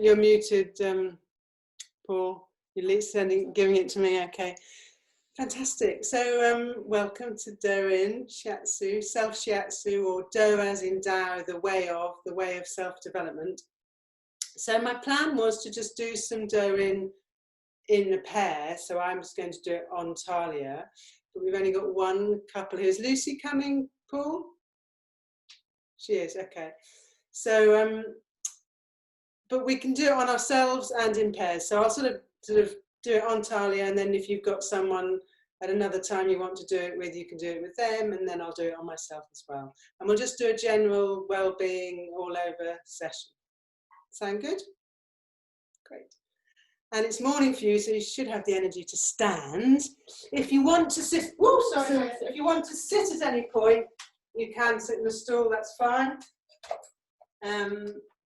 You're muted, Paul. You're giving it to me. Okay, fantastic. So welcome to Do Shiatsu, Self Shiatsu, or Do as in Tao, the way of self-development. So my plan was to just do some Do in a pair. So I'm just going to do it on Talia, but we've only got one couple here. Is Lucy coming, Paul? She is. Okay. So but we can do it on ourselves and in pairs. So I'll sort of do it on Talia, and then if you've got someone at another time you want to do it with, you can do it with them, and then I'll do it on myself as well. And we'll just do a general well-being all over session. Sound good? Great. And it's morning for you, so you should have the energy to stand. If you want to sit, if you want to sit at any point, you can sit in the stool, that's fine.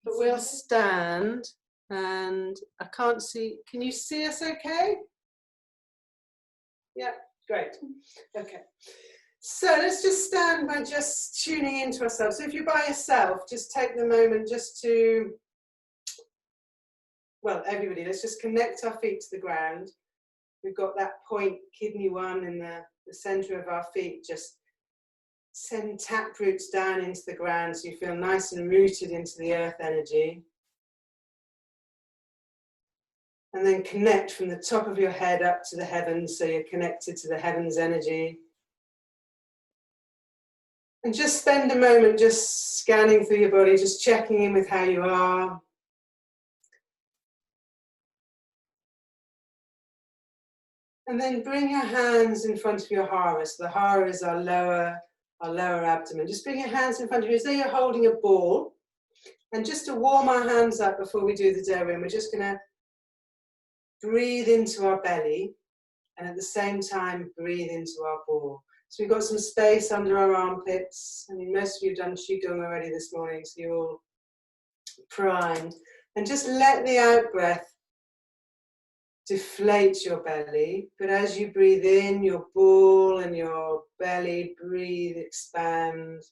But we'll stand, and I can't see, can you see us okay? Yeah, great. Okay. So let's just stand by just tuning into ourselves. So if you're by yourself, just take the moment just to, well, everybody, let's just connect our feet to the ground. We've got that point, kidney 1, in the center of our feet. Just send tap roots down into the ground so you feel nice and rooted into the earth energy. And then connect from the top of your head up to the heavens, so you're connected to the heavens energy. And just spend a moment just scanning through your body, just checking in with how you are. And then bring your hands in front of your Hara. So the Hara is our lower abdomen. Just bring your hands in front of you as though you're holding a ball. And just to warm our hands up before we do the Do, we're just going to breathe into our belly, and at the same time breathe into our ball. So we've got some space under our armpits. I mean, most of you have done Qigong already this morning, so you're all primed. And just let the out breath deflate your belly, but as you breathe in, your ball and your belly breathe, expand.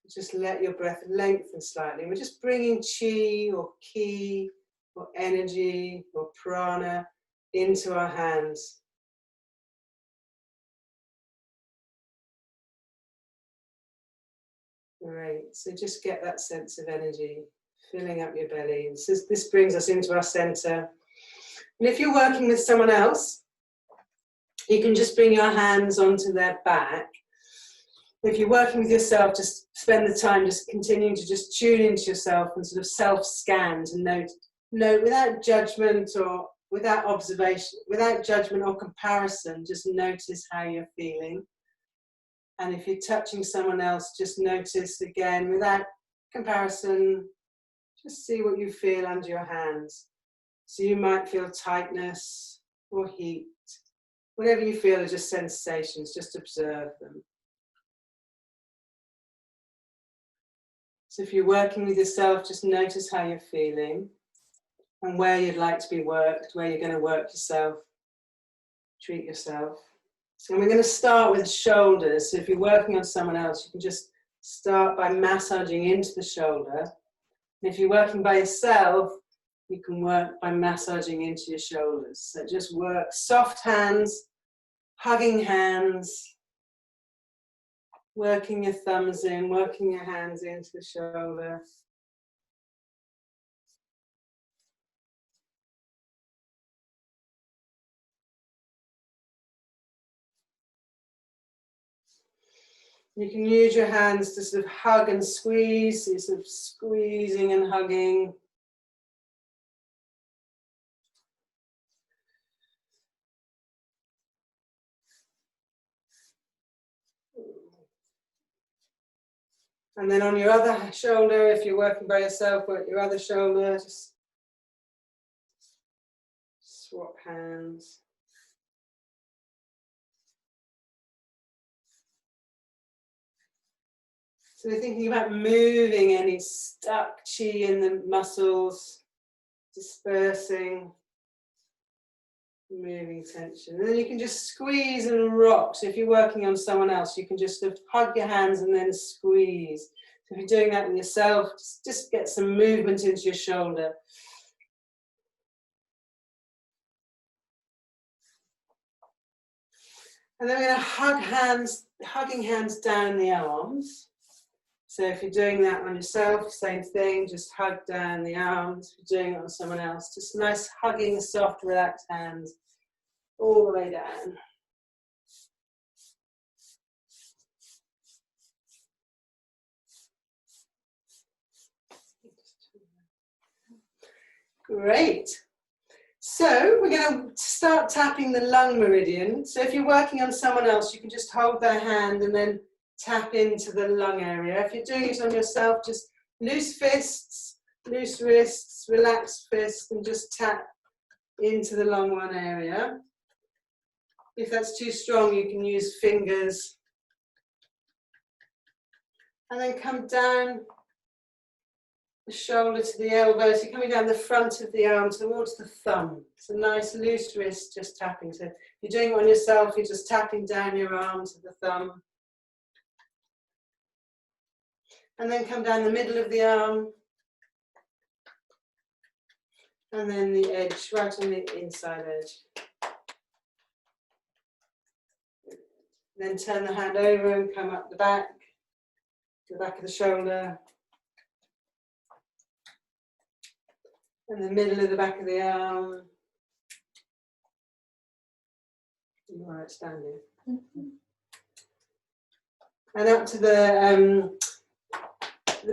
Just let your breath lengthen slightly. We're just bringing chi or ki or energy or prana into our hands. Great. So just get that sense of energy filling up your belly. This brings us into our center. And if you're working with someone else, you can just bring your hands onto their back. If you're working with yourself, just spend the time just continuing to just tune into yourself and sort of self-scan to note without judgment or without observation, without judgment or comparison, just notice how you're feeling. And if you're touching someone else, just notice again, without comparison, just see what you feel under your hands. So you might feel tightness or heat. Whatever you feel are just sensations, just observe them. So if you're working with yourself, just notice how you're feeling and where you'd like to be worked, where you're going to work yourself, treat yourself. So we're going to start with shoulders. So if you're working on someone else, you can just start by massaging into the shoulder. And if you're working by yourself, you can work by massaging into your shoulders. So just work soft hands, hugging hands, working your thumbs in, working your hands into the shoulder. You can use your hands to sort of hug and squeeze, so you're sort of squeezing and hugging. And then on your other shoulder, if you're working by yourself, work your other shoulder, just swap hands. So we're thinking about moving any stuck chi in the muscles, dispersing, moving tension. And then you can just squeeze and rock. So if you're working on someone else, you can just sort of hug your hands and then squeeze. So if you're doing that with yourself, just get some movement into your shoulder. And then we're going to hugging hands down the arms. So if you're doing that on yourself, same thing, just hug down the arms. If you're doing it on someone else, just nice hugging, soft, relaxed hands all the way down. Great. So we're going to start tapping the lung meridian. So if you're working on someone else, you can just hold their hand and then tap into the lung area. If you're doing it on yourself, just loose fists, loose wrists, relaxed fists, and just tap into the lung one area. If that's too strong, you can use fingers. And then come down the shoulder to the elbow, so you're coming down the front of the arm towards the thumb. It's a nice loose wrist, just tapping. So if you're doing it on yourself, you're just tapping down your arm to the thumb. And then come down the middle of the arm. And then the edge, right on the inside edge. Then turn the hand over and come up the back of the shoulder. And the middle of the back of the arm. Right, standing. And up to the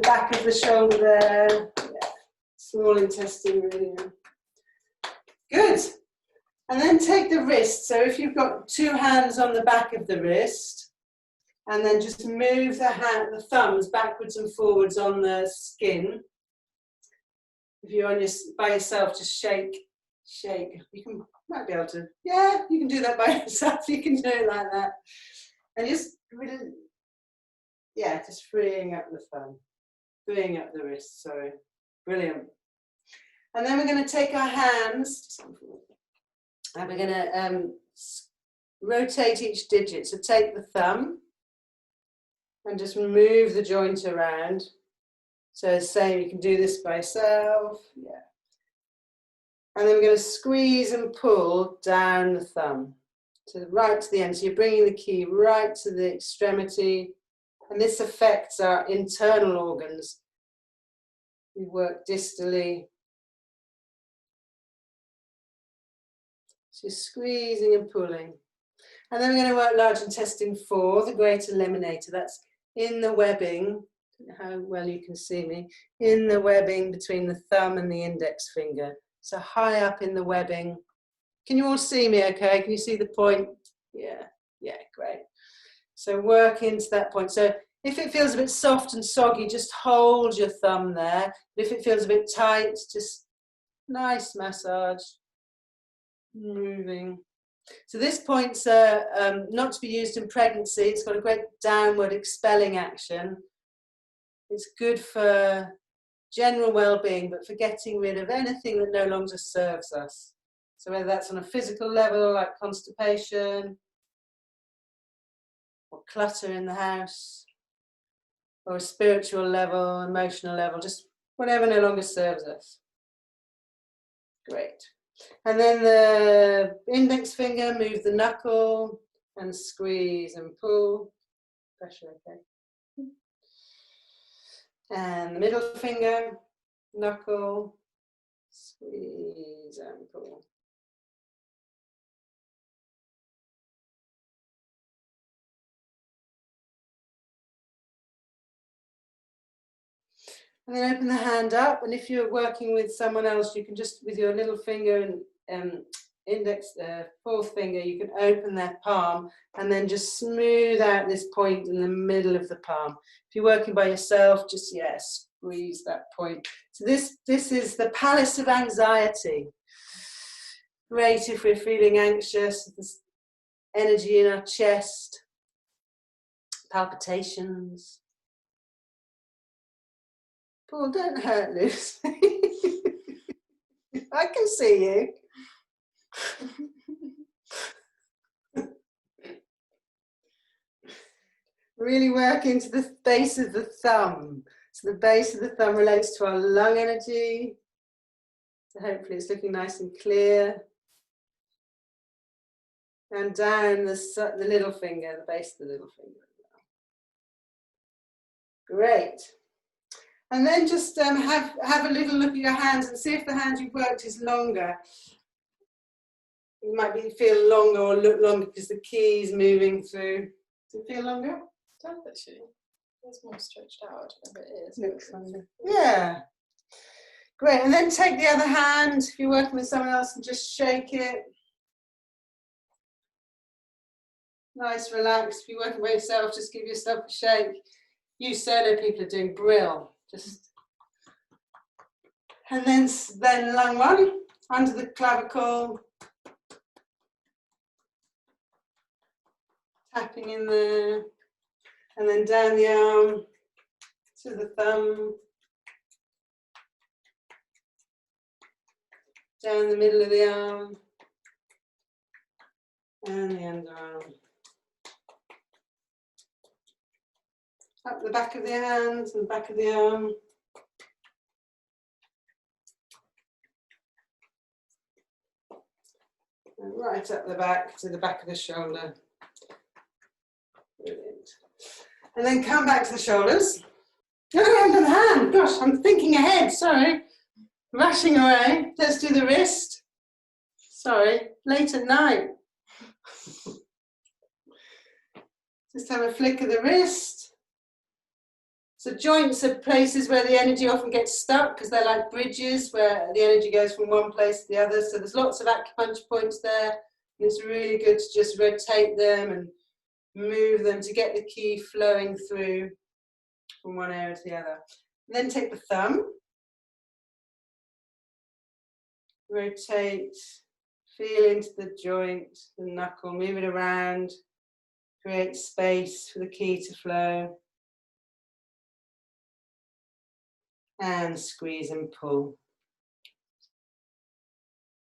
back of the shoulder there. Yeah. Small intestine meridian. Good. And then take the wrist. So if you've got two hands on the back of the wrist, and then just move the thumbs backwards and forwards on the skin. If you're by yourself, just shake. You might be able to, yeah, you can do that by yourself. You can do it like that. And just really, yeah, just freeing up the thumb, freeing up the wrist, sorry. Brilliant. And then we're going to take our hands, and we're going to rotate each digit. So take the thumb, and just move the joint around. So same, you can do this by yourself, yeah. And then we're going to squeeze and pull down the thumb to right to the end. So you're bringing the key right to the extremity, and this affects our internal organs. We work distally. So squeezing and pulling. And then we're going to work large intestine 4, the greater eliminator. That's in the webbing. How well you can see me, in the webbing between the thumb and the index finger. So high up in the webbing. Can you all see me okay? Can you see the point? Yeah, great. So work into that point. So if it feels a bit soft and soggy, just hold your thumb there. If it feels a bit tight, just nice massage. Moving. So this point's not to be used in pregnancy. It's got a great downward expelling action. It's good for general well-being, but for getting rid of anything that no longer serves us. So whether that's on a physical level, like constipation, or clutter in the house, or a spiritual level, emotional level, just whatever no longer serves us. Great. And then the index finger, move the knuckle, and squeeze and pull. Pressure, okay. And the middle finger, knuckle, squeeze and pull. And then open the hand up, and if you're working with someone else, you can just, with your little finger and index, fourth finger, you can open their palm and then just smooth out this point in the middle of the palm. If you're working by yourself, just, yes, squeeze that point. So this is the palace of anxiety. Great if we're feeling anxious, there's energy in our chest, palpitations. Paul, don't hurt Lucy. I can see you. Really work into the base of the thumb. So the base of the thumb relates to our lung energy. So hopefully it's looking nice and clear. And down the little finger, the base of the little finger. Great. And then just have a little look at your hands and see if the hand you've worked is longer. It might feel longer or look longer because the key is moving through. Does it feel longer? It does actually. It's more stretched out if it is. Looks longer. Yeah. Great. And then take the other hand if you're working with someone else and just shake it. Nice, relaxed. If you're working by yourself, just give yourself a shake. You solo people are doing brill. Just. And then lung one, under the clavicle. Tapping in there. And then down the arm to the thumb. Down the middle of the arm. And the underarm. Up the back of the hand and back of the arm. And right up the back to the back of the shoulder. Brilliant. And then come back to the shoulders. No, I haven't done the hand. Gosh, I'm thinking ahead. Sorry. Rushing away. Let's do the wrist. Sorry. Late at night. Just have a flick of the wrist. So joints are places where the energy often gets stuck because they're like bridges where the energy goes from one place to the other. So there's lots of acupuncture points there. And it's really good to just rotate them and move them to get the ki flowing through from one area to the other. And then take the thumb. Rotate. Feel into the joint, the knuckle. Move it around. Create space for the ki to flow. And squeeze and pull.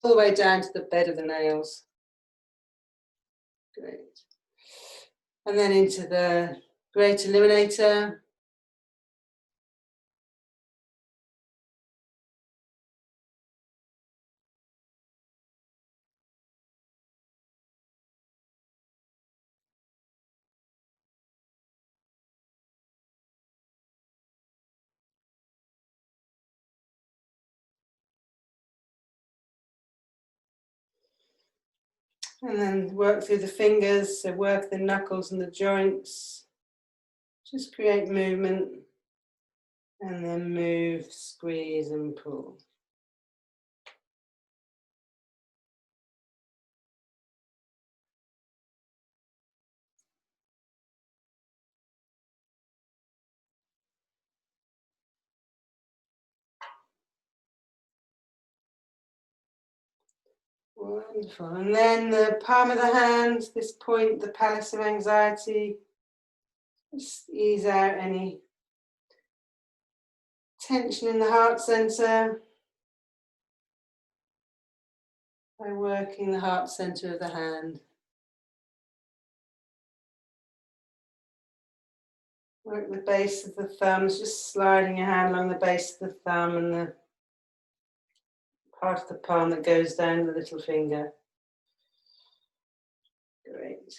All the way down to the bed of the nails. Great. And then into the great illuminator. And then work through the fingers, so work the knuckles and the joints. Just create movement. And then move, squeeze and pull. Wonderful. And then the palm of the hand, this point, the palace of anxiety. Just ease out any tension in the heart center by working the heart center of the hand. Work the base of the thumbs, just sliding your hand along the base of the thumb and the part of the palm that goes down the little finger. Great.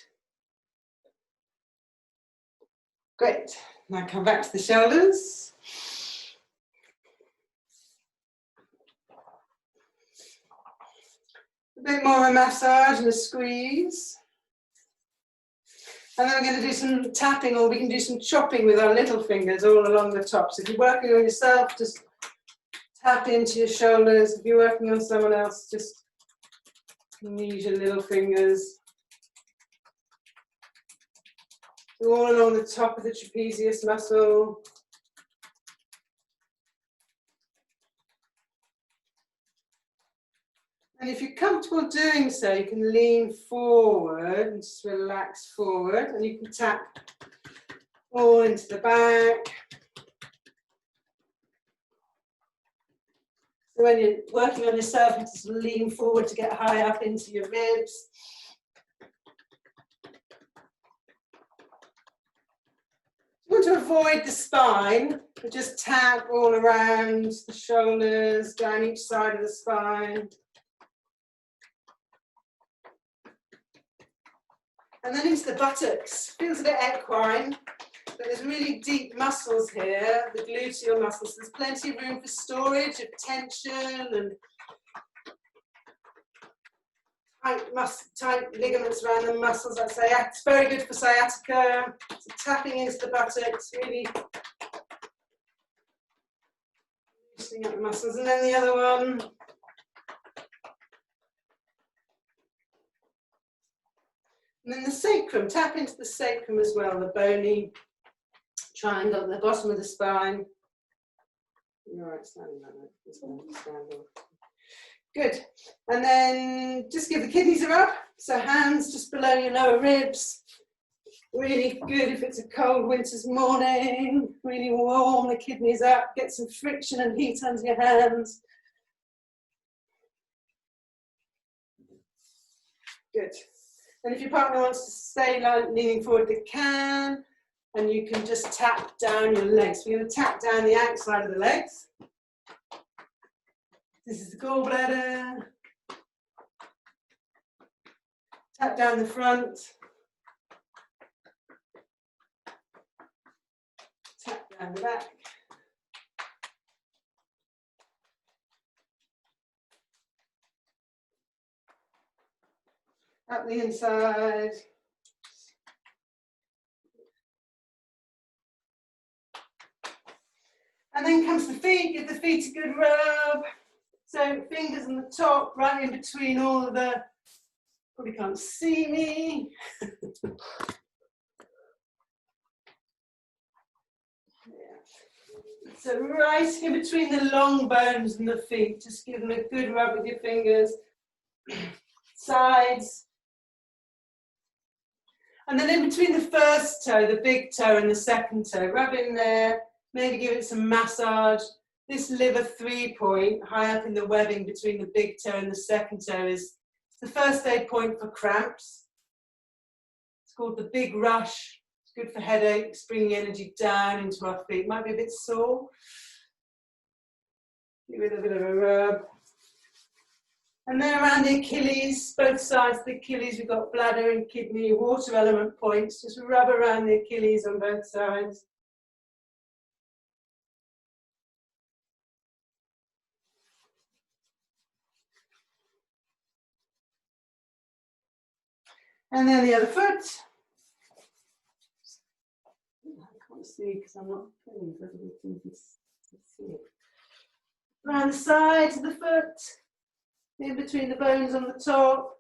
Great. Now come back to the shoulders. A bit more of a massage and a squeeze. And then we're going to do some tapping, or we can do some chopping with our little fingers all along the top. So if you're working on yourself, just tap into your shoulders. If you're working on someone else, just use your little fingers. All along the top of the trapezius muscle. And if you're comfortable doing so, you can lean forward and just relax forward, and you can tap all into the back. So when you're working on yourself, you just lean forward to get high up into your ribs. avoid the spine, but just tap all around the shoulders, down each side of the spine. And then into the buttocks. Feels a bit equine, but there's really deep muscles here, the gluteal muscles. There's plenty of room for storage of tension and tight ligaments around the muscles. I'd say it's very good for sciatica. So tapping into the buttocks, really loosening up the muscles. And then the other one. And then the sacrum, tap into the sacrum as well, the bony triangle at the bottom of the spine. You're right, standing like that. Just stand up. Good. And then just give the kidneys a rub. So hands just below your lower ribs. Really good if it's a cold winter's morning. Really warm the kidneys up. Get some friction and heat under your hands. Good. And if your partner wants to stay leaning forward, they can. And you can just tap down your legs. We're going to tap down the outside of the legs. This is the gallbladder. Tap down the front. Tap down the back. Up the inside. And then comes the feet. Give the feet a good rub. So fingers on the top, right in between all of the, probably can't see me. Yeah. So right in between the long bones and the feet, just give them a good rub with your fingers. Sides. And then in between the first toe, the big toe and the second toe, rub in there, maybe give it some massage. This liver 3-point, high up in the webbing between the big toe and the second toe, is the first aid point for cramps. It's called the big rush. It's good for headaches, bringing energy down into our feet. Might be a bit sore. Give it a bit of a rub. And then around the Achilles, both sides of the Achilles, we've got bladder and kidney, water element points. Just rub around the Achilles on both sides. And then the other foot. I can't see because I'm not playing, so everything is see it. Around the sides of the foot, in between the bones on the top.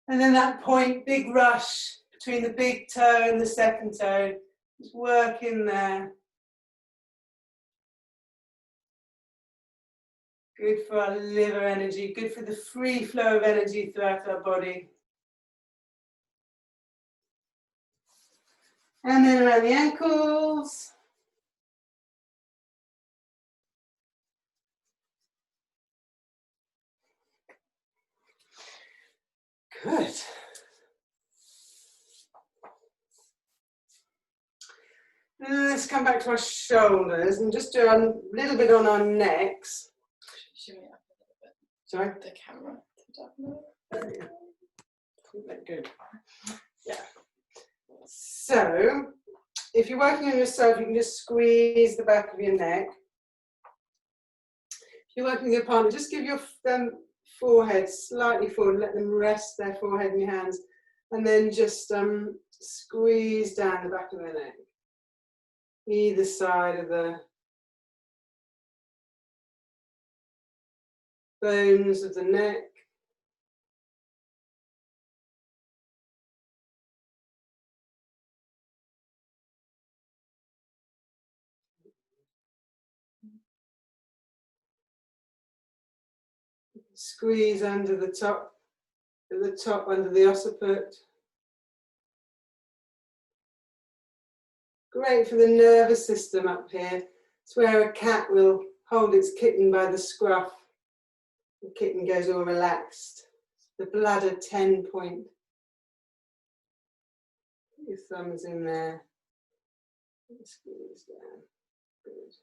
And then that point, big rush between the big toe and the second toe. Just work in there. Good for our liver energy, good for the free flow of energy throughout our body. And then around the ankles. Good. Let's come back to our shoulders and just do a little bit on our necks. Shimmy up a little bit. Sorry? The camera. Good. Yeah. So, if you're working on yourself, you can just squeeze the back of your neck. If you're working with your partner, just give your forehead slightly forward, let them rest their forehead in your hands, and then just squeeze down the back of the neck. Either side of the bones of the neck. Squeeze under the top, at the top under the occiput. Great for the nervous system up here. It's where a cat will hold its kitten by the scruff. The kitten goes all relaxed. The bladder 10-point. Your thumbs in there. Squeeze down. Good.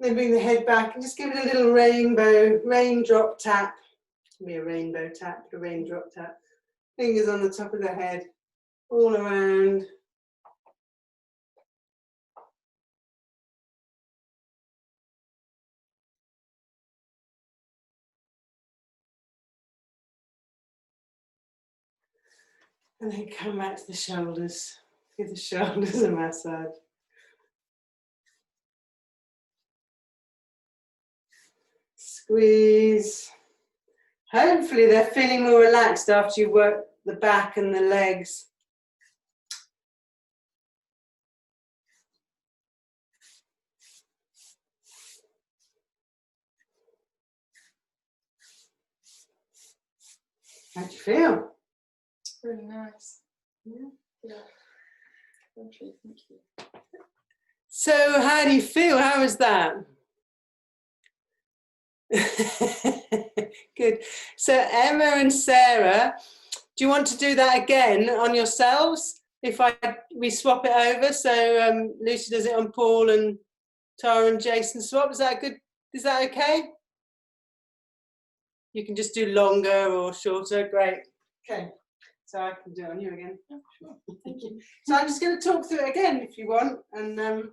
Then bring the head back and just give it a little raindrop tap. Be a rainbow tap, a raindrop tap. Fingers on the top of the head, all around. And then come back to the shoulders. Give the shoulders a massage. Squeeze. Hopefully they're feeling more relaxed after you work the back and the legs. How do you feel? Really nice. Yeah. Yeah. Lovely, thank you. So how do you feel? How was that? Good. So Emma and Sarah, do you want to do that again on yourselves? If we swap it over, so Lucy does it on Paul and Tara and Jason swap. Is that good? Is that okay? You can just do longer or shorter. Great. Okay. So I can do it on you again. Oh, sure. Thank you. So I'm just going to talk through it again if you want, and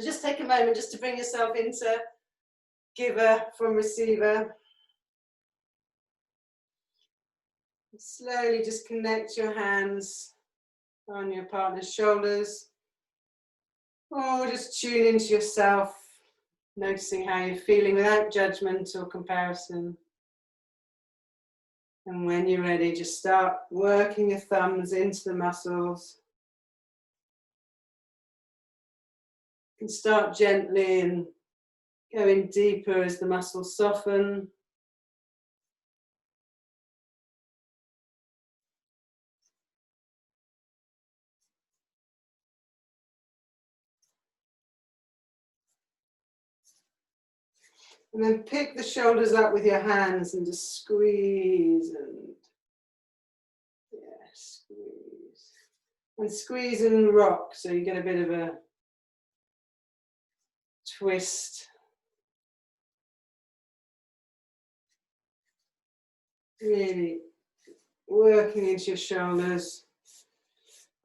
just take a moment just to bring yourself into giver from receiver. Slowly just connect your hands on your partner's shoulders, or just tune into yourself, noticing how you're feeling without judgment or comparison. And when you're ready, just start working your thumbs into the muscles. You can start gently and go in deeper as the muscles soften. And then pick the shoulders up with your hands and just squeeze and squeeze. And squeeze and rock so you get a bit of a twist. Really working into your shoulders.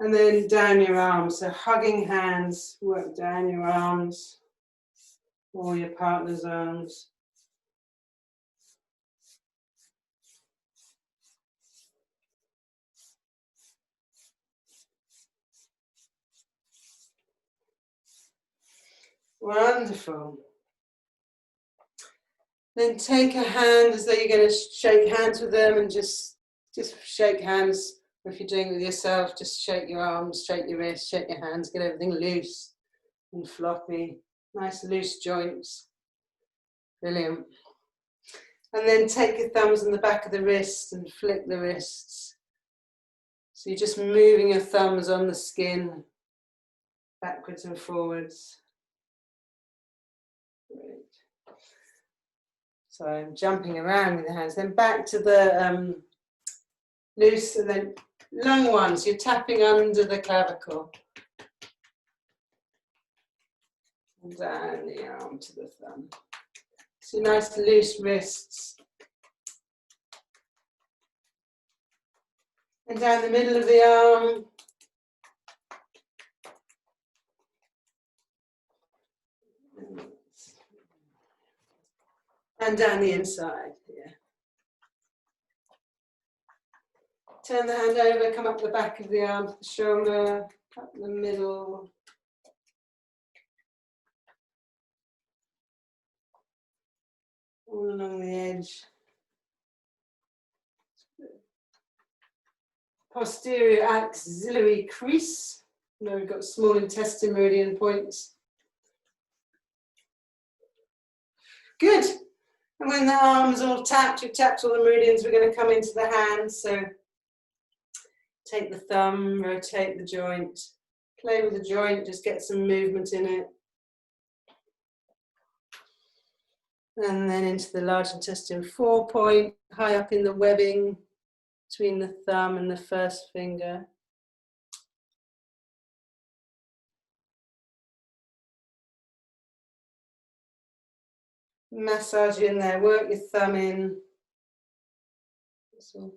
And then down your arms. So hugging hands, work down your arms or your partner's arms. Wonderful. Then take a hand as though you're going to shake hands with them, and just shake hands. If you're doing it with yourself, just shake your arms, shake your wrists, shake your hands, get everything loose and floppy. Nice loose joints. Brilliant. And then take your thumbs in the back of the wrists and flick the wrists. So you're just moving your thumbs on the skin, backwards and forwards. Great. So I'm jumping around with the hands. Then back to the loose, and then long ones. You're tapping under the clavicle. And down the arm to the thumb. So nice loose wrists. And down the middle of the arm. And down the inside here. Turn the hand over, come up the back of the arm to the shoulder, up the middle. All along the edge. Posterior axillary crease. Now we've got small intestine meridian points. Good. And when the arms all tapped, you've tapped all the meridians, we're going to come into the hands. So take the thumb, rotate the joint, play with the joint, just get some movement in it. And then into the large intestine 4 point, high up in the webbing between the thumb and the first finger. Massage in there, work your thumb in. That's all.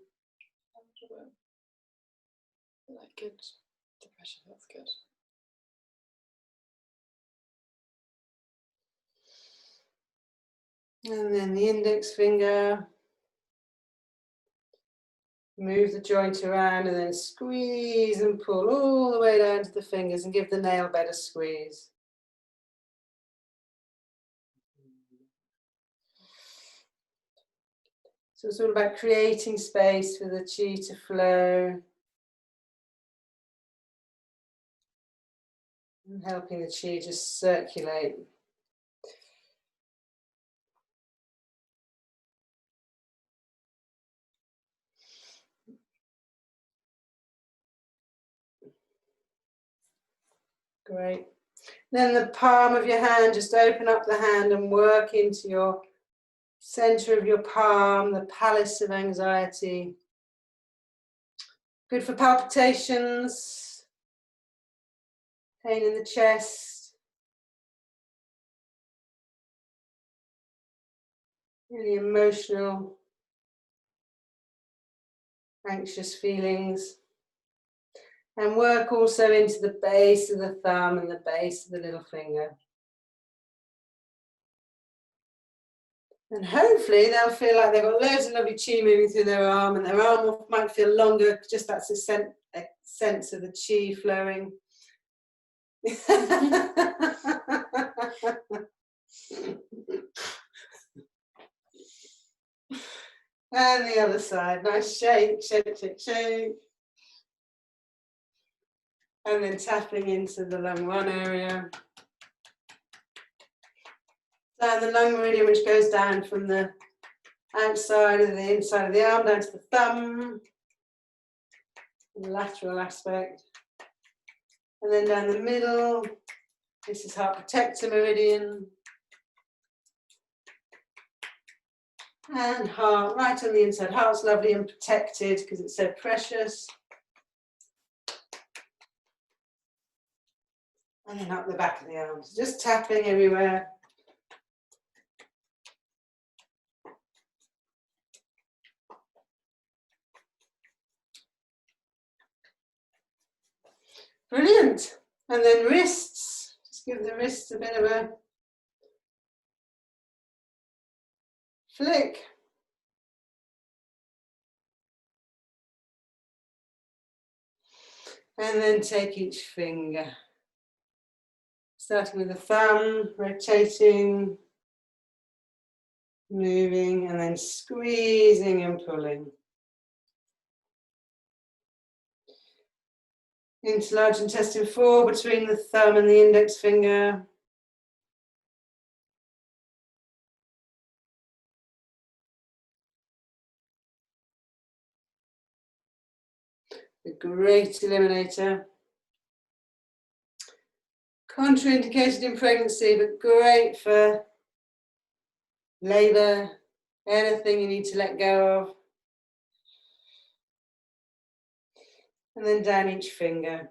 Like good. The pressure feels good. And then the index finger. Move the joint around and then squeeze and pull all the way down to the fingers and give the nail bed a squeeze. So it's all about creating space for the chi to flow and helping the chi just circulate. Great. Then the palm of your hand, just open up the hand and work into your center of your palm, the palace of anxiety. Good for palpitations, pain in the chest, really emotional, anxious feelings. And work also into the base of the thumb and the base of the little finger. And hopefully they'll feel like they've got loads of lovely chi moving through their arm, and their arm might feel longer, just that's a sense of the chi flowing. And the other side, nice shake, shake, shake, shake. And then tapping into the lung 1 area. Down the lung meridian, which goes down from the outside of the inside of the arm down to the thumb, the lateral aspect. And then down the middle, this is heart protector meridian. And heart, right on the inside. Heart's lovely and protected because it's so precious. And then up the back of the arms, just tapping everywhere. Brilliant. And then wrists, just give the wrists a bit of a flick. And then take each finger. Starting with the thumb, rotating, moving, and then squeezing and pulling. Into large intestine 4 between the thumb and the index finger. The great eliminator. Contraindicated in pregnancy, but great for labour, anything you need to let go of. And then down each finger.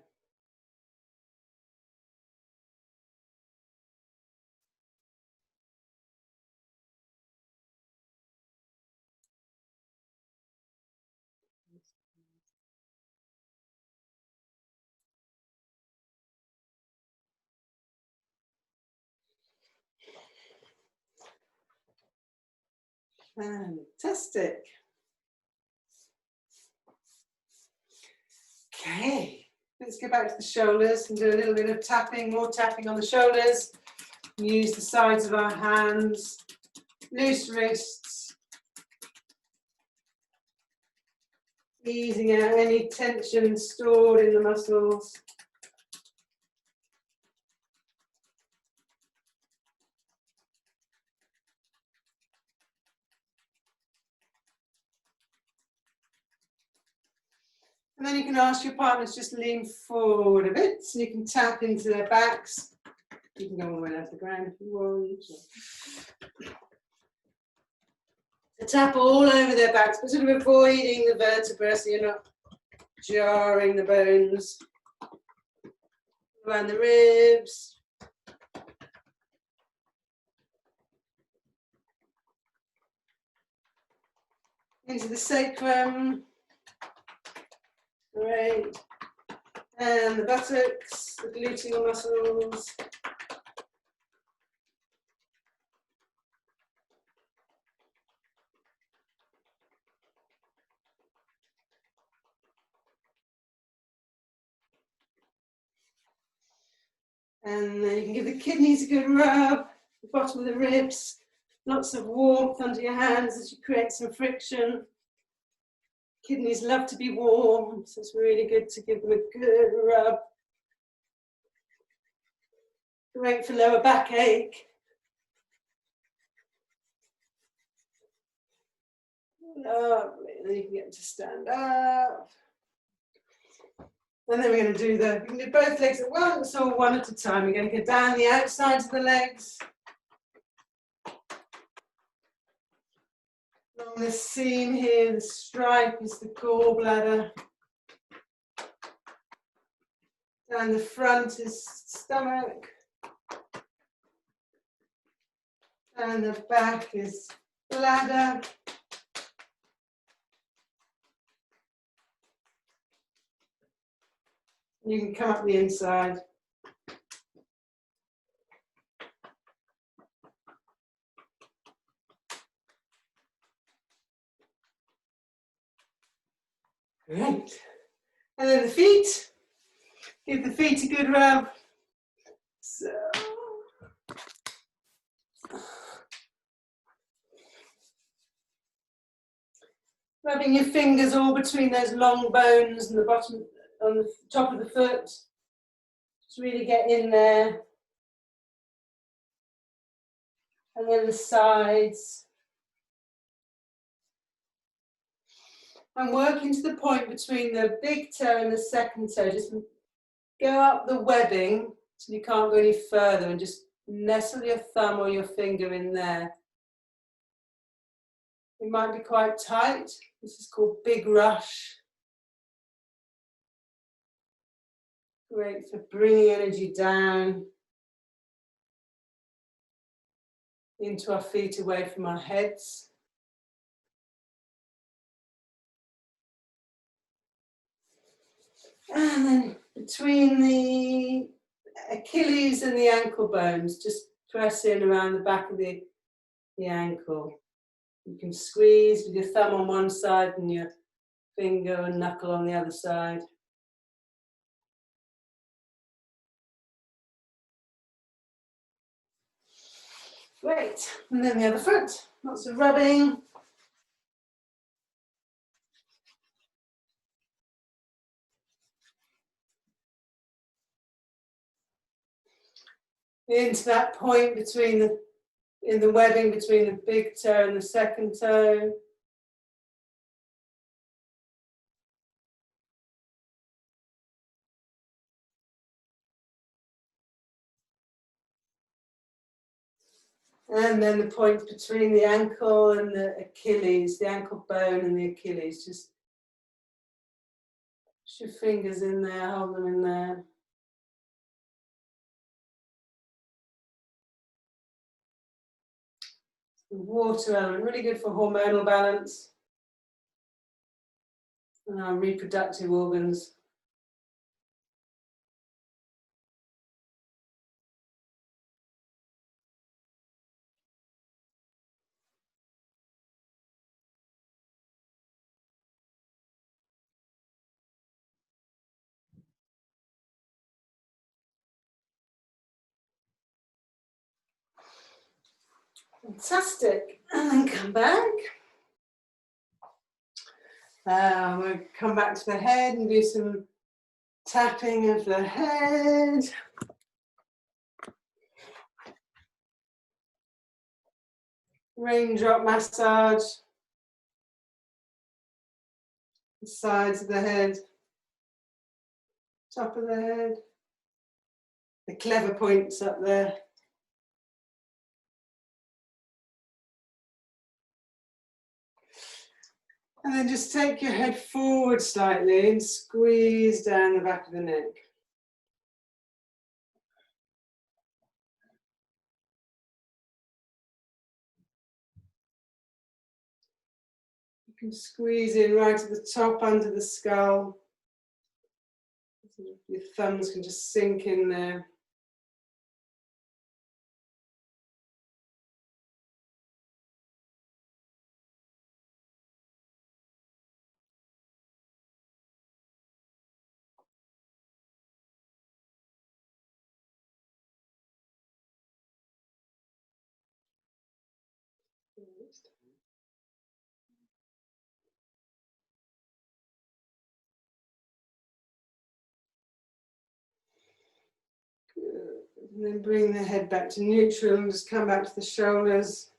Fantastic. Okay, let's go back to the shoulders and do a little bit of tapping, more tapping on the shoulders. Use the sides of our hands, loose wrists, easing out any tension stored in the muscles. And then you can ask your partners to just lean forward a bit so you can tap into their backs. You can go all the way down to the ground if you want. So tap all over their backs, but sort of avoiding the vertebrae so you're not jarring the bones. Around the ribs. into the sacrum. Great. And the buttocks, the gluteal muscles. And then you can give the kidneys a good rub, the bottom of the ribs, lots of warmth under your hands as you create some friction. Kidneys love to be warm, so it's really good to give them a good rub. Great for lower backache. Lovely, and then you can get them to stand up. And then we're going to do you can do both legs at once or one at a time. We're going to go down the outsides of the legs. Along the seam here, the stripe is the gallbladder. Down the front is stomach. And the back is bladder. You can come up the inside. Great. And then the feet. Give the feet a good rub. So. Rubbing your fingers all between those long bones and the bottom, on the top of the foot. Just really get in there. And then the sides. And work into the point between the big toe and the second toe. Just go up the webbing till you can't go any further and just nestle your thumb or your finger in there. It might be quite tight. This is called big rush. Great for bringing energy down into our feet, away from our heads. And then between the Achilles and the ankle bones, just press in around the back of the ankle. You can squeeze with your thumb on one side and your finger and knuckle on the other side. Great. And then the other foot, lots of rubbing. Into that point between in the webbing between the big toe and the second toe. And then the point between the ankle and the Achilles, the ankle bone and the Achilles. Just push your fingers in there, hold them in there. The water element, really good for hormonal balance and our reproductive organs. Fantastic. And then come back. We'll come back to the head and do some tapping of the head. Raindrop massage. The sides of the head. Top of the head. The clever points up there. And then just take your head forward slightly and squeeze down the back of the neck. You And squeeze in right at the top under the skull. Your thumbs can just sink in there. And then bring the head back to neutral and just come back to the shoulders.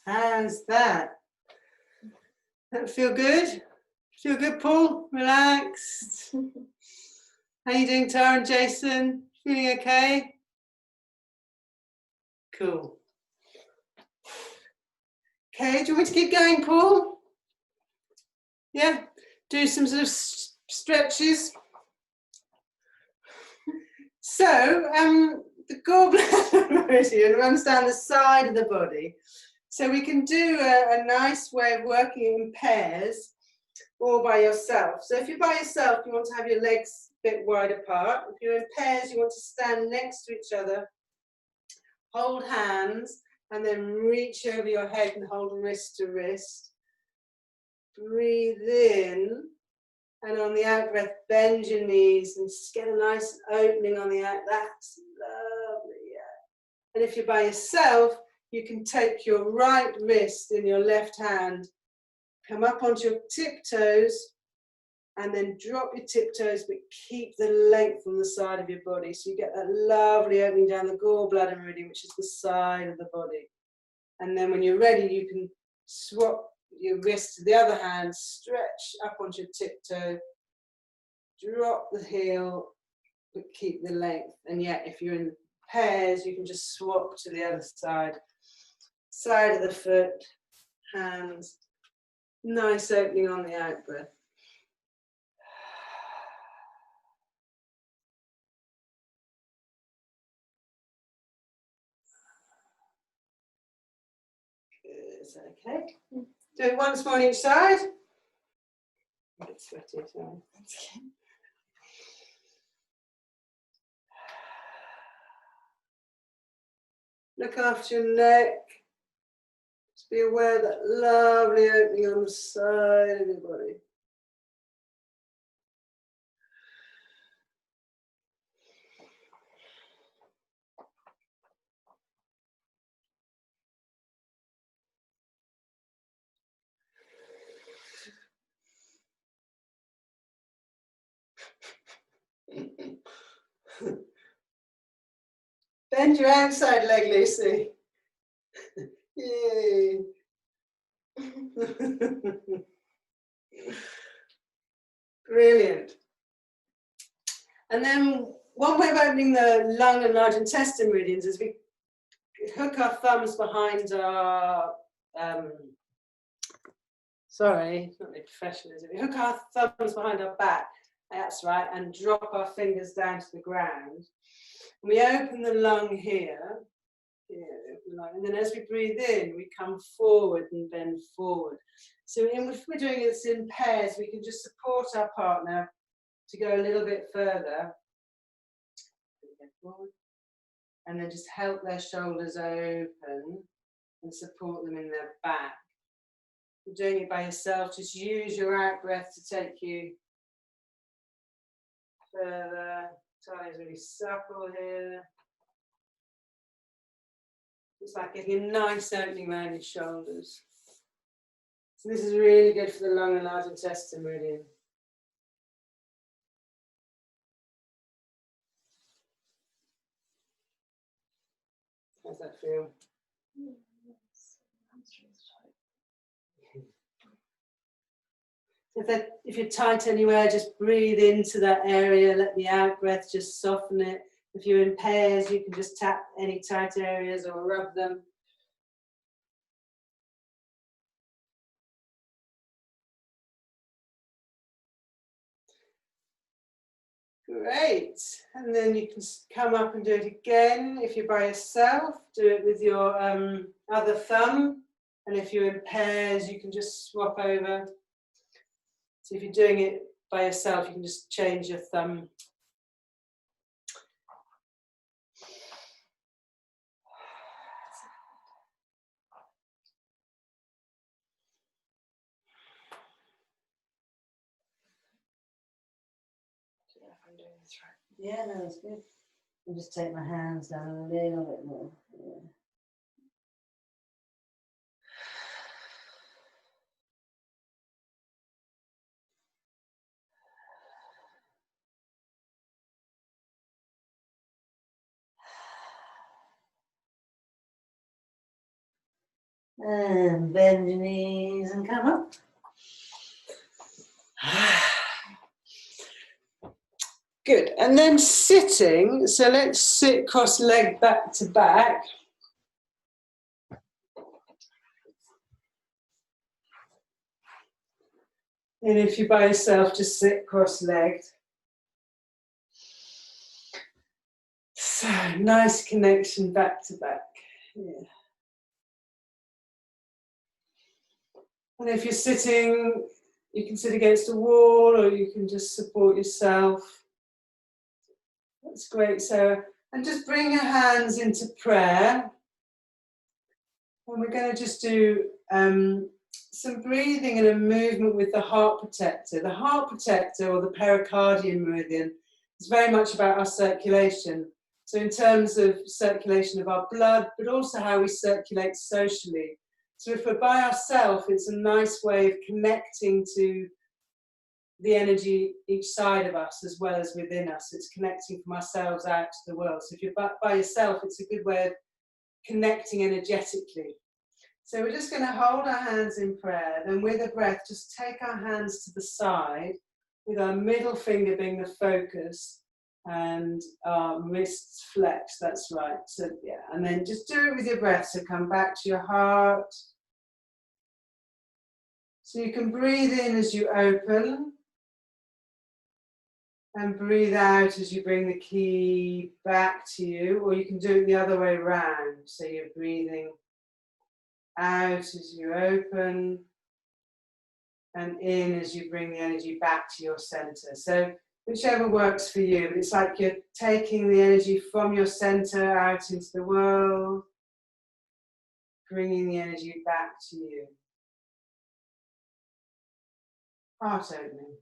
How's that? That feel good? Feel good, Paul? Relaxed? How you doing, Tara and Jason? Feeling okay? Cool. Okay, do you want me to keep going, Paul? Yeah? Do some sort of stretches. So, the gallbladder meridian runs down the side of the body. So we can do a nice way of working in pairs or by yourself. So if you're by yourself, you want to have your legs a bit wide apart. If you're in pairs, you want to stand next to each other, hold hands, and then reach over your head and hold wrist to wrist. Breathe in, and on the out breath, bend your knees and just get a nice opening on the out. That's lovely, yeah. And if you're by yourself, you can take your right wrist in your left hand, come up onto your tiptoes, and then drop your tiptoes, but keep the length on the side of your body. So you get that lovely opening down the gallbladder meridian, which is the side of the body. And then when you're ready, you can swap your wrist to the other hand, stretch up onto your tiptoe, drop the heel, but keep the length. And yet, if you're in pairs, you can just swap to the other side. Side of the foot, hands, nice opening on the out breath. Is that okay? Do it once more on each side. A bit sweaty, sorry. Look after your neck. Just be aware of that lovely opening on the side of your body. Bend your outside leg, Lucy. Yay. Brilliant. And then one way of opening the lung and large intestine meridians is we hook our thumbs behind our, sorry, it's not really professional, is it? We hook our thumbs behind our back, that's right, and drop our fingers down to the ground. And we open the lung here, and then as we breathe in, we come forward and bend forward. So if we're doing this in pairs, we can just support our partner to go a little bit further. And then just help their shoulders open and support them in their back. If you're doing it by yourself, just use your out breath to take you further. Try is really supple here. It's like getting a nice opening around your shoulders. So this is really good for the lung and large intestine meridian. How's that feel? If you're tight anywhere, just breathe into that area, let the out breath just soften it. If you're in pairs, you can just tap any tight areas or rub them. Great. And then you can come up and do it again. If you're by yourself, do it with your other thumb. And if you're in pairs, you can just swap over. So if you're doing it by yourself, you can just change your thumb. I'm doing this right. Yeah, no, that's good. I'll just take my hands down a little bit more. Yeah. And bend your knees and come up. Good. And then sitting, so let's sit cross-legged back to back. And if you're by yourself, just sit cross-legged. So, nice connection back to back. Yeah. And if you're sitting, you can sit against a wall or you can just support yourself. That's great, Sarah. And just bring your hands into prayer. And we're going to just do some breathing and a movement with the heart protector. The heart protector, or the pericardium meridian, is very much about our circulation. So in terms of circulation of our blood, but also how we circulate socially. So if we're by ourselves, it's a nice way of connecting to the energy each side of us as well as within us. It's connecting from ourselves out to the world. So if you're by yourself, it's a good way of connecting energetically. So we're just going to hold our hands in prayer. Then with a breath, just take our hands to the side with our middle finger being the focus and our wrists flexed. That's right. So yeah, and then just do it with your breath. So come back to your heart. So you can breathe in as you open. And breathe out as you bring the key back to you, or you can do it the other way around. So you're breathing out as you open, and in as you bring the energy back to your center. So whichever works for you. It's like you're taking the energy from your center out into the world, bringing the energy back to you. Heart opening.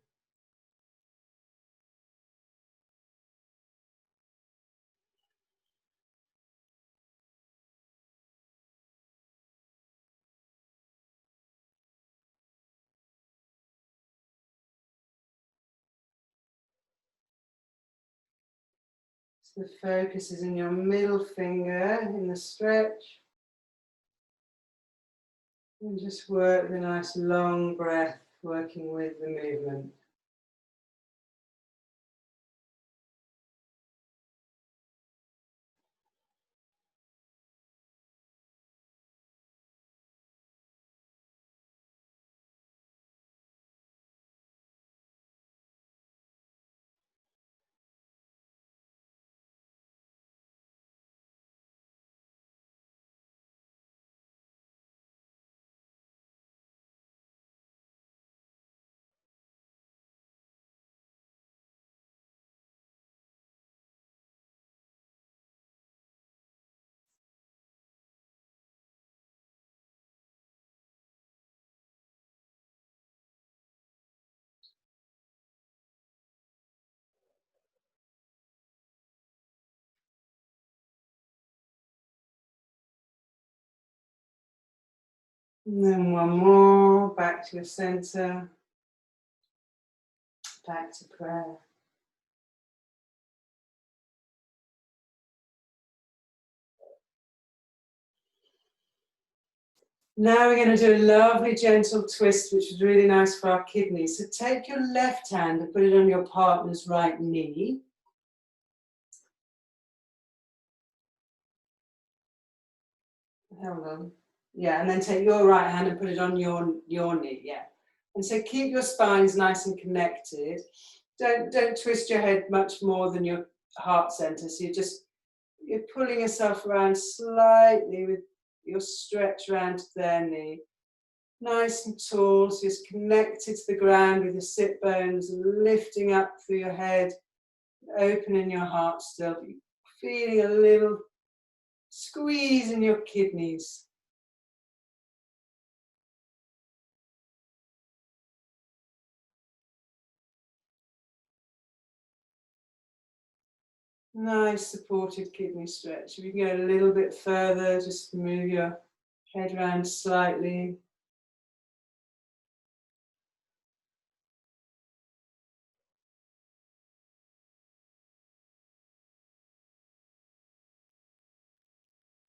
So the focus is in your middle finger in the stretch. And just work the nice long breath, working with the movement. And then one more, back to your center, back to prayer. Now we're going to do a lovely gentle twist, which is really nice for our kidneys. So take your left hand and put it on your partner's right knee. hold on. Yeah, and then take your right hand and put it on your knee, yeah. And so keep your spines nice and connected. Don't twist your head much more than your heart center. So you're pulling yourself around slightly with your stretch around to their knee. Nice and tall, so just connected to the ground with your sit bones, lifting up through your head, opening your heart still, feeling a little squeeze in your kidneys. Nice supported kidney stretch. If you can go a little bit further, just move your head around slightly.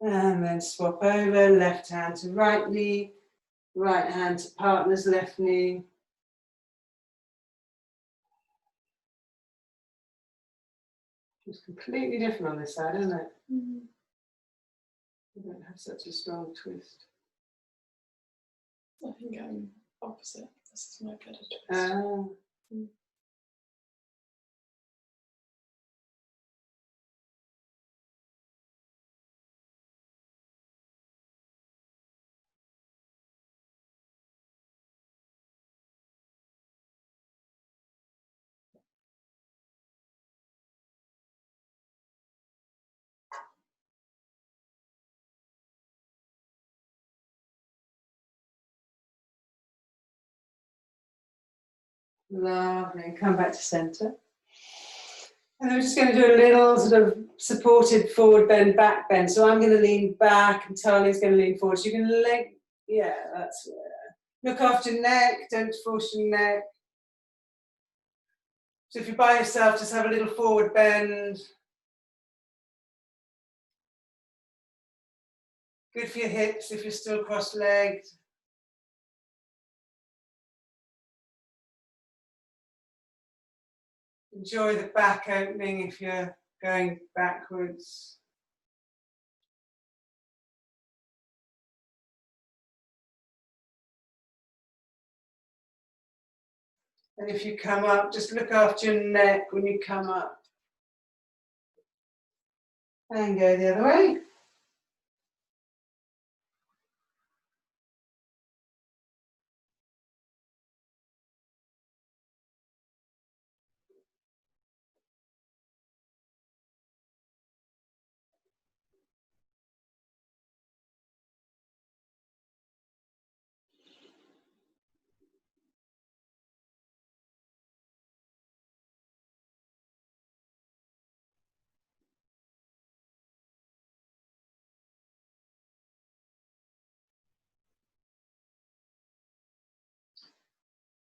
And then swap over, left hand to right knee, right hand to partner's left knee. It's completely different on this side, isn't it? Mm. You don't have such a strong twist. I think I'm opposite. This is my better twist. Mm. Lovely. And come back to center. And then we're just going to do a little sort of supported forward bend, back bend. So I'm going to lean back and Tali's going to lean forward. So you can leg, yeah, that's where. Look after your neck, don't force your neck. So if you're by yourself, just have a little forward bend. Good for your hips if you're still cross-legged. Enjoy the back opening if you're going backwards. And if you come up, just look after your neck when you come up. And go the other way.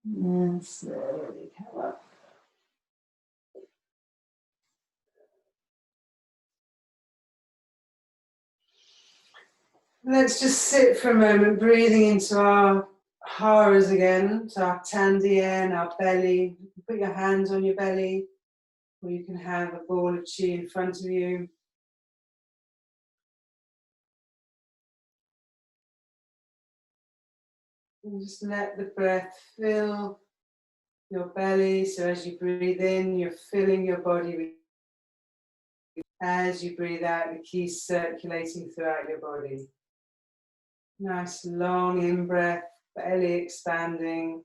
And slowly come up. Let's just sit for a moment, breathing into our Haras again, so our Tandian, our belly. Put your hands on your belly, or you can have a ball of chi in front of you. And just let the breath fill your belly. So as you breathe in, you're filling your body with. As you breathe out, the chi circulating throughout your body. Nice long in-breath, belly expanding,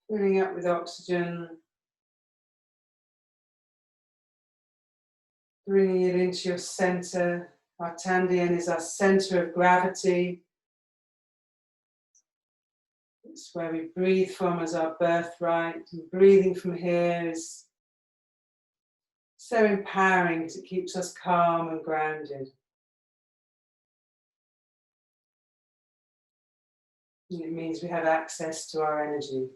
filling up with oxygen, bringing it into your center. Our Tandian is our center of gravity. It's where we breathe from as our birthright. And breathing from here is so empowering because it keeps us calm and grounded. And it means we have access to our energy.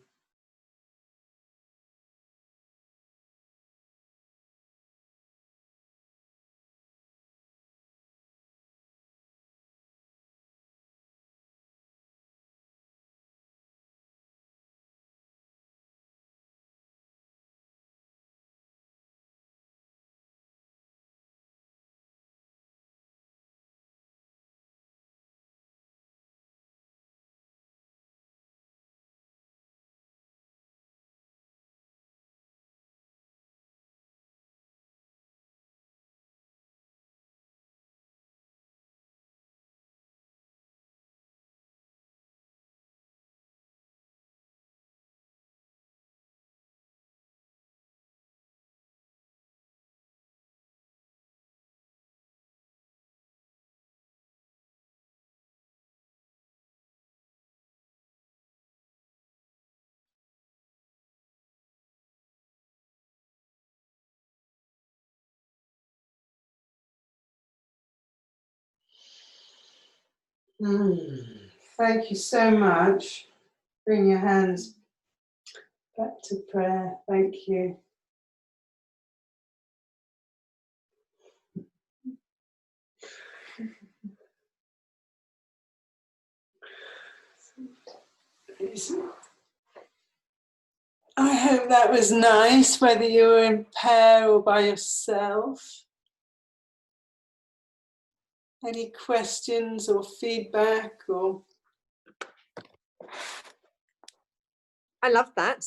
Thank you so much. Bring your hands back to prayer. Thank you. I hope that was nice, whether you were in pair or by yourself. Any questions or feedback or? I love that.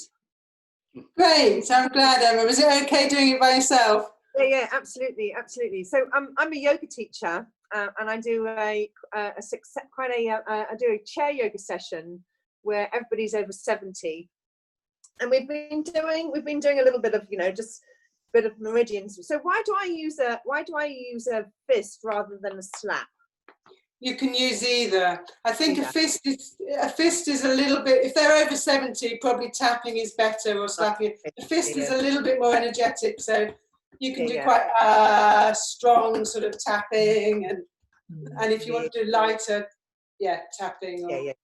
Great, I'm glad, Emma. Was it okay doing it by yourself? Yeah, absolutely, absolutely. So I'm a yoga teacher, and I do I do a chair yoga session where everybody's over 70, and we've been doing a little bit of, just a bit of meridians. So why do I use a fist rather than a slap? You can use either. I think a fist is a little bit, if they're over 70, probably tapping is better, or slapping. A fist is a little bit more energetic, so you can do quite strong sort of tapping, and if you want to do lighter, tapping, or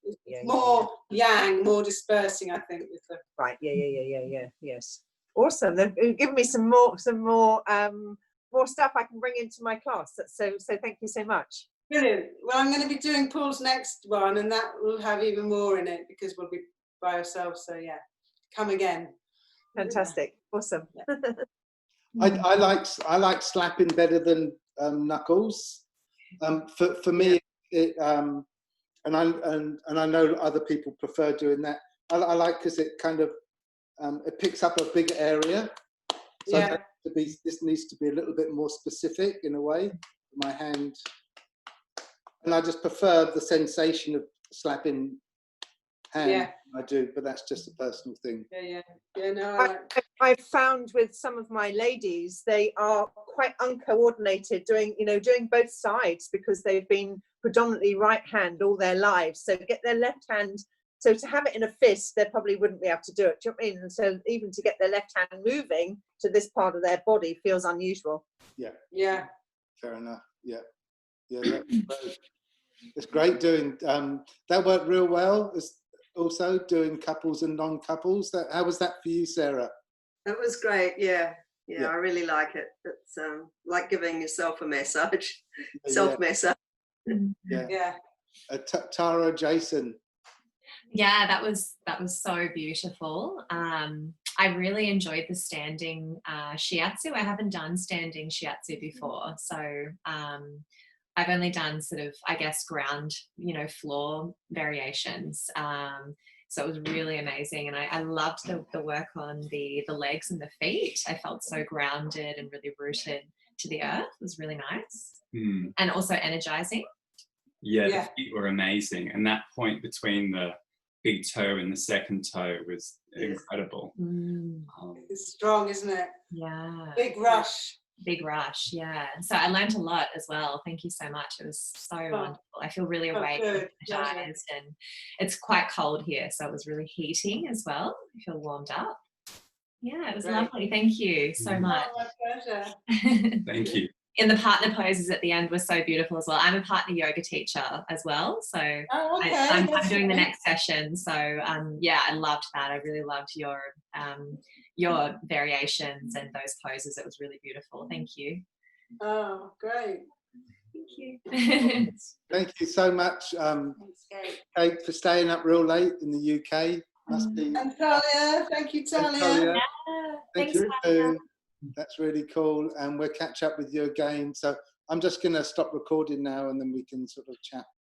more yang, more dispersing, I think. With the right, yes. Awesome. They've given me some more stuff I can bring into my class. So thank you so much. Brilliant. Well, I'm going to be doing Paul's next one, and that will have even more in it because we'll be by ourselves. So yeah, come again. Fantastic. Awesome. I like slapping better than knuckles. For me, it and I know other people prefer doing that. I like because it kind of it picks up a big area. So this needs to be a little bit more specific in a way. My hand. And I just prefer the sensation of slapping hand. I do, but that's just a personal thing. No, I've found with some of my ladies, they are quite uncoordinated doing both sides because they've been predominantly right hand all their lives. So get their left hand. So to have it in a fist, they probably wouldn't be able to do it. Do you know what I mean? And so even to get their left hand moving to this part of their body feels unusual. Yeah. Fair enough. Yeah, that's great. It's great doing that worked real well. Also doing couples and non-couples. How was that for you, Sarah? It was great. Yeah, I really like it. It's like giving yourself a massage, self-massage. Yeah. Tara, Jason. Yeah, that was so beautiful. I really enjoyed the standing shiatsu. I haven't done standing shiatsu before, so I've only done sort of, I guess, ground, floor variations. So it was really amazing, and I loved the work on the legs and the feet. I felt so grounded and really rooted to the earth. It was really nice, and also energizing. Yeah, the feet were amazing, and that point between the big toe and the second toe was incredible. It's strong, isn't it? Yeah. Big rush. Yeah. So I learned a lot as well. Thank you so much. It was so wonderful. I feel really awake and energized, and it's quite cold here, so it was really heating as well. I feel warmed up. Yeah, it was lovely. Thank you so much. Oh, my pleasure. Thank you. In the partner poses at the end were so beautiful as well. I'm a partner yoga teacher as well, so I'm doing the next session. So I loved that. I really loved your variations and those poses. It was really beautiful. Thank you. Oh, great. Thank you. Thank you so much, Kate, for staying up real late in the UK. Must be. And Talia, thank you, Talia. Thank you too. That's really cool, and we'll catch up with you again. So I'm just going to stop recording now, and then we can sort of chat.